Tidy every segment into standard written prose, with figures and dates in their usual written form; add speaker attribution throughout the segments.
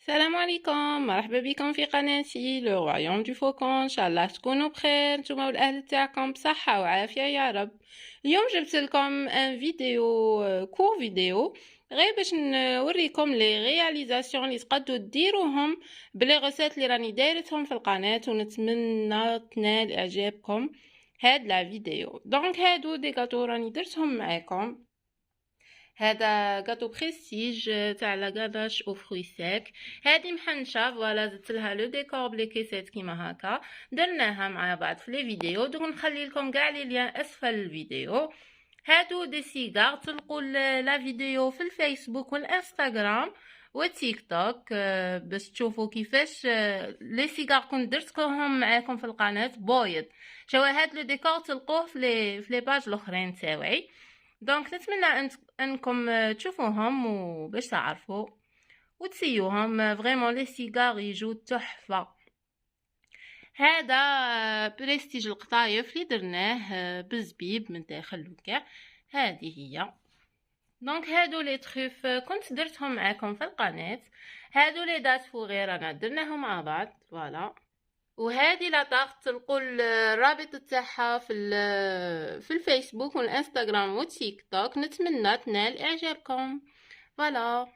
Speaker 1: السلام عليكم، مرحبا بكم في قناتي لو رويوم دو فوكون. ان شاء الله تكونوا بخير نتوما والاهل تاعكم بصحه وعافيه يا رب. اليوم جبت لكم ان فيديو كور فيديو غير باش نوريكم لي رياليزاسيون اللي تقدروا ديروهم بلي غوسيت اللي راني دايرتهم في القناه، ونتمنى تنال اعجابكم هاد لا فيديو. دونك هادو دي غاتو راني درتهم معاكم. هذا غاتو بريستيج تاع لا غاداش او فروي سيك. هذه محنشه فوالا، زدت لها لو ديكور بلي كيسات كيما هكا، درناها مع بعض في لي فيديو. دوك نخلي لكم كاع لي ليان اسفل الفيديو. هادو دي سيجار، تلقوا لا فيديو في الفيسبوك والانستغرام وتيك توك باش تشوفوا كيفاش لي سيجار كنت درتكم معاكم في القناه بويض. شوا هاد لو ديكور تلقوه في لي باج الاخرين تاوعي. دونك نتمنى انكم تشوفوهم وباش تعرفوا وتسيوهم. فريمون لي سيجار يجو تحفه. هذا بريستيج القطايف اللي درناه بالزبيب من داخل وكاع. هذه هي. دونك هادو لي تخيف كنت درتهم معاكم في القناه. هادو لي دات فوغير انا درناهم مع بعض فوالا. وهذه لا طاقت تلقوا الرابط تاعها في الفيسبوك والانستغرام والتيك توك. نتمنى تنال اعجابكم فوالا.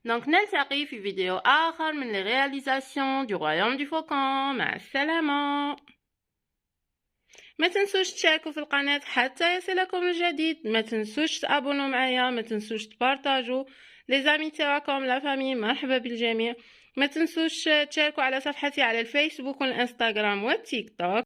Speaker 1: دونك نلتقي في فيديو اخر من لي رياليزاسيون دو رويوم دو فوكون. مع السلامه. ما تنسوش تشاركوا في القناه حتى يصلكم الجديد. ما تنسوش تابونوا معايا. ما تنسوش تبارطاجوا لي زامي تاعكم لا فامي. مرحبا بالجميع. ما تنسوش تشاركوا على صفحتي على الفيسبوك والانستغرام والتيك توك.